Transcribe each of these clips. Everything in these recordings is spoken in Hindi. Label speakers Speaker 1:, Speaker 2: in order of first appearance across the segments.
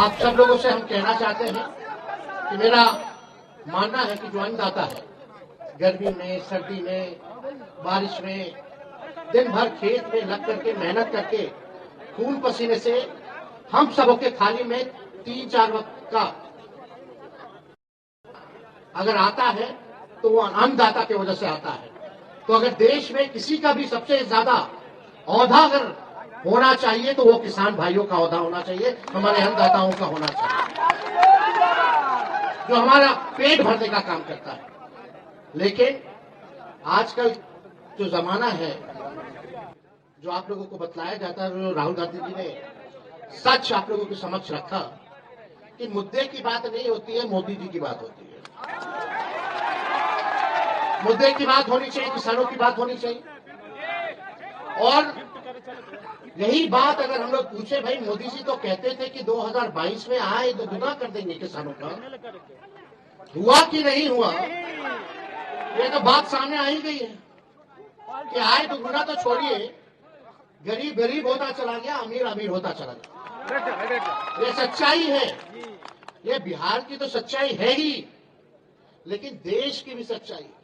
Speaker 1: आप सब लोगों से हम कहना चाहते हैं कि मेरा मानना है कि जो अन्नदाता है, गर्मी में, सर्दी में, बारिश में, दिन भर खेत में लग करके मेहनत करके खून पसीने से हम सबों के थाली में 3-4 वक्त का अगर आता है तो वो अन्नदाता की वजह से आता है। तो अगर देश में किसी का भी सबसे ज्यादा औहदा अगर होना चाहिए तो वो किसान भाइयों का औहदा होना चाहिए, हमारे अन्नदाताओं का होना चाहिए, जो हमारा पेट भरने का काम करता है। लेकिन आजकल जो जमाना है, जो आप लोगों को बतलाया जाता है, जो राहुल गांधी जी ने सच आप लोगों के समक्ष रखा कि मुद्दे की बात नहीं होती है, मोदी जी की बात होती है। मुद्दे की बात होनी चाहिए, किसानों की बात होनी चाहिए। और यही बात अगर हम लोग पूछे, भाई मोदी जी तो कहते थे कि 2022 में आए तो गुना कर देंगे किसानों का, हुआ कि नहीं हुआ? ये तो बात सामने आ ही गई है कि आए तो गुना तो छोड़िए, गरीब गरीब होता चला गया, अमीर अमीर होता चला गया। ये सच्चाई है, ये बिहार की तो सच्चाई है ही, लेकिन देश की भी सच्चाई है।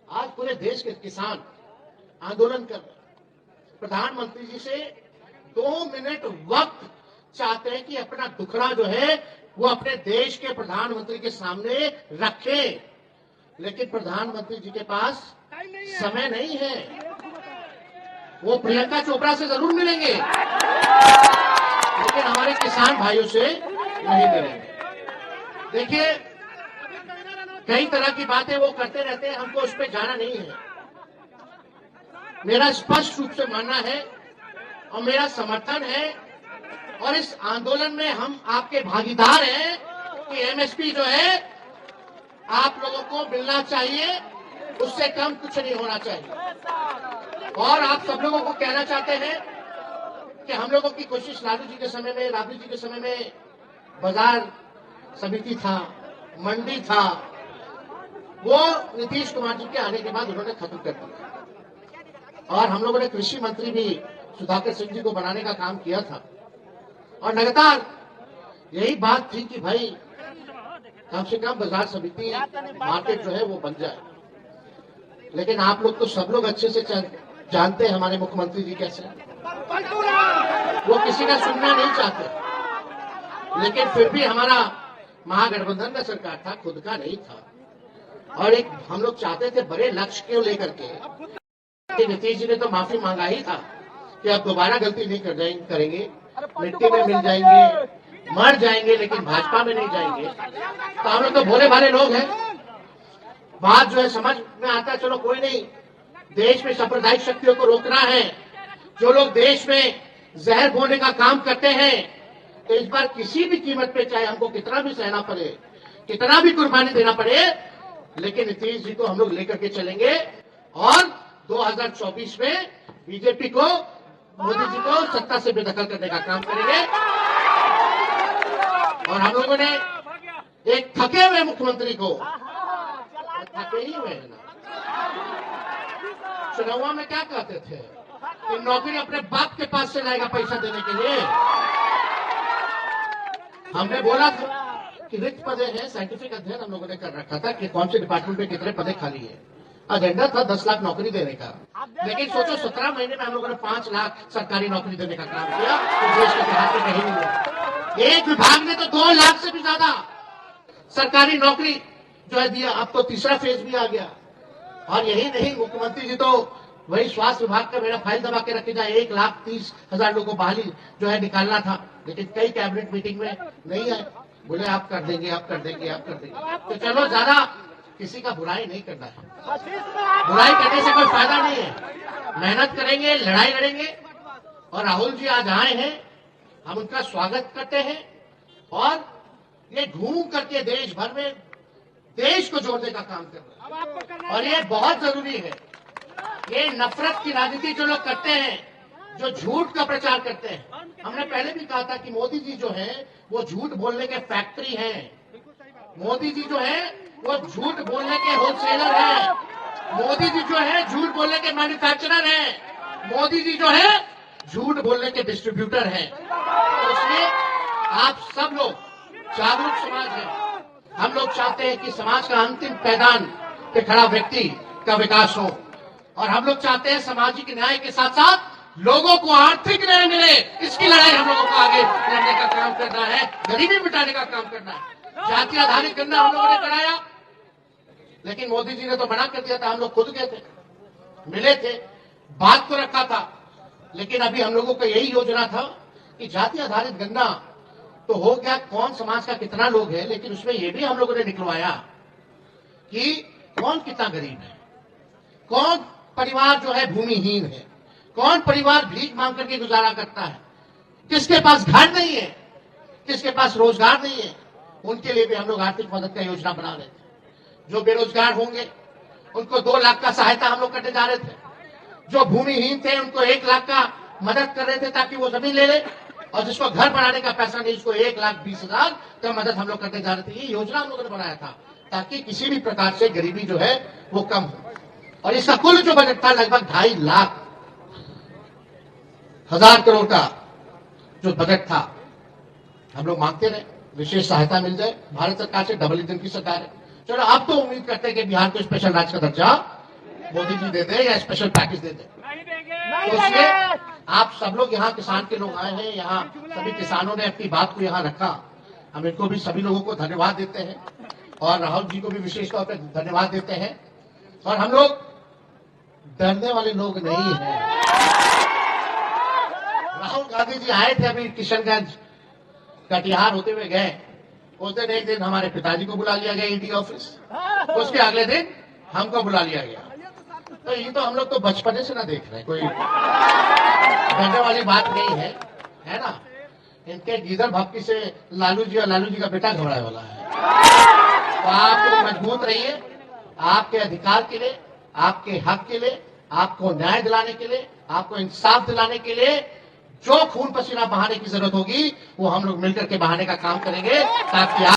Speaker 1: आज पूरे देश के किसान आंदोलन कर रहे हैं, प्रधानमंत्री जी से 2 मिनट वक्त चाहते हैं कि अपना दुखड़ा जो है वो अपने देश के प्रधानमंत्री के सामने रखें, लेकिन प्रधानमंत्री जी के पास समय नहीं है। वो प्रियंका चोपड़ा से जरूर मिलेंगे, लेकिन हमारे किसान भाइयों से नहीं मिलेंगे। देखिए, कई तरह की बातें वो करते रहते हैं, हमको उस पर जाना नहीं है। मेरा स्पष्ट रूप से मानना है और मेरा समर्थन है, और इस आंदोलन में हम आपके भागीदार हैं कि एमएसपी जो है आप लोगों को मिलना चाहिए, उससे कम कुछ नहीं होना चाहिए। और आप सब लोगों को कहना चाहते हैं कि हम लोगों की कोशिश लालू जी के समय में, राबड़ी जी के समय में बाजार समिति था, मंडी था, वो नीतीश कुमार जी के आने के बाद उन्होंने खत्म कर दिया। और हम लोगों ने कृषि मंत्री भी सुधाकर सिंह जी को बनाने का काम किया था, और लगातार यही बात थी कि भाई कम से कम बाजार समिति मार्केट जो है वो बन जाए। लेकिन आप लोग तो सब लोग अच्छे से जानते हैं हमारे मुख्यमंत्री जी कैसे, वो किसी का सुनना नहीं चाहते। लेकिन फिर भी हमारा महागठबंधन का सरकार था, खुद का नहीं था, और एक हम लोग चाहते थे बड़े लक्ष्य को लेकर के। नीतीश जी ने तो माफी मांगा ही था कि अब दोबारा गलती नहीं करेंगे, मिट्टी में मिल जाएंगे, मर जाएंगे, लेकिन भाजपा में नहीं जाएंगे। तो हम लोग तो भोले भाले लोग हैं, बात जो है समझ में आता है, चलो कोई नहीं, देश में सांप्रदायिक शक्तियों को रोकना है। जो लोग देश में जहर बोने का काम करते हैं, तो इस बार किसी भी कीमत पे, चाहे हमको कितना भी सहना पड़े, कितना भी कुर्बानी देना पड़े, लेकिन नीतीश जी को हम लोग लेकर के चलेंगे, और 2024 में बीजेपी को, मोदी जी को सत्ता से बेदखल करने का काम करेंगे। और हम लोगों ने एक थके हुए मुख्यमंत्री को, थके ही हुए हैं ना, चुनाव में क्या कहते थे कि नौकरी अपने बाप के पास से लाएगा पैसा देने के लिए। हमने बोला था कि रिक्त पदे हैं, साइंटिफिक अध्ययन हम लोगों ने कर रखा था कि कौन से डिपार्टमेंट में कितने पदे खाली है। एजेंडा था 10 लाख नौकरी देने का, लेकिन सोचो 17 महीने में हम लोगों ने 5 लाख सरकारी नौकरी देने का काम किया, तो देश के इतिहास में कहीं नहीं हुआ। एक विभाग ने तो 2 लाख से भी ज्यादा सरकारी नौकरी जो है दिया। अब तो तीसरा फेज भी आ गया। और यही नहीं, मुख्यमंत्री जी तो वही स्वास्थ्य विभाग का मेरा फाइल दबा के रखे जाए, 1,30,000 लोगों को बहाली जो है निकालना था, लेकिन कई कैबिनेट मीटिंग में नहीं आए, बोले आप कर देंगे, आप कर देंगे, आप कर देंगे। तो चलो, ज्यादा किसी का बुराई नहीं करना है, बुराई करने से कोई फायदा नहीं है। मेहनत करेंगे, लड़ाई लड़ेंगे। और राहुल जी आज आए हैं, हम उनका स्वागत करते हैं, और ये घूम करके देश भर में देश को जोड़ने का काम कर रहे हैं, और ये बहुत जरूरी है। ये नफरत की राजनीति जो लोग करते हैं, जो झूठ का प्रचार करते हैं, हमने पहले भी कहा था कि मोदी जी जो है वो झूठ बोलने के फैक्ट्री हैं। मोदी जी जो है वो झूठ बोलने के होलसेलर हैं। मोदी जी जो है झूठ बोलने के मैन्युफैक्चरर हैं। मोदी जी जो है झूठ बोलने के डिस्ट्रीब्यूटर हैं। तो इसलिए आप सब लोग जागरूक समाज है। हम लोग चाहते हैं कि समाज का अंतिम पैदान पे खड़ा व्यक्ति का विकास हो, और हम लोग चाहते हैं सामाजिक न्याय के साथ साथ लोगों को आर्थिक न्याय मिले। इसकी लड़ाई हम लोगों को आगे लड़ने का काम करना है, गरीबी मिटाने का काम करना है। जाति आधारित गणना हम लोगों ने कराया, लेकिन मोदी जी ने तो मना कर दिया था। हम लोग खुद गए थे, मिले थे, बात को रखा था, लेकिन अभी हम लोगों का यही योजना था कि जाति आधारित गणना तो हो गया, कौन समाज का कितना लोग है, लेकिन उसमें यह भी हम लोगों ने निकलवाया कि कौन कितना गरीब है, कौन परिवार जो है भूमिहीन है, कौन परिवार भीख मांग करके गुजारा करता है, किसके पास घर नहीं है, किसके पास रोजगार नहीं है। उनके लिए भी हम लोग आर्थिक मदद का योजना बना रहे थे। जो बेरोजगार होंगे उनको 2 लाख का सहायता हम लोग करने जा रहे थे। जो भूमिहीन थे उनको 1 लाख का मदद कर रहे थे ताकि वो जमीन ले ले, और जिसको घर बनाने का पैसा नहीं उसको 1,20,000 का मदद हम लोग करने जा रहे थे। ये योजना हम लोगों ने बनाया था ताकि किसी भी प्रकार से गरीबी जो है वो कम हो। और इसका कुल जो बजट था लगभग 2.5 लाख हजार करोड़ का जो बजट था। हम लोग मांगते रहे विशेष सहायता मिल जाए। भारत सरकार से डबल इंजन की सरकार है। चलो अब तो उम्मीद करते हैं कि बिहार को स्पेशल राज्य का दर्जा मोदी जी दे दे या स्पेशल पैकेज दे दे। तो इसलिए आप सब लोग यहाँ किसान के लोग आए हैं, यहाँ सभी किसानों ने अपनी बात को यहाँ रखा। हम इनको भी सभी लोगों को धन्यवाद देते हैं, और राहुल जी को भी विशेष तौर पर धन्यवाद देते हैं। और हम लोग डरने वाले लोग नहीं हैं। राहुल गांधी जी आए थे अभी किशनगंज, कटिहार होते हुए गए। उस दिन एक दिन हमारे पिताजी को बुला लिया गया ईडी ऑफिस, उसके अगले दिन हमको बुला लिया गया। तो ये तो हम लोग तो बचपने से ना देख रहे हैं, कोई डरने वाली बात नहीं है, है ना। इनके गीदड़ भक्ति से लालू जी और लालू जी का बेटा घबराने वाला है। तो आप लोग मजबूत रहिए, आपके अधिकार के लिए, आपके हक के लिए, आपको न्याय दिलाने के लिए, आपको इंसाफ दिलाने के लिए जो खून पसीना बहाने की जरूरत होगी वो हम लोग मिलकर के बहाने का काम करेंगे, ताकि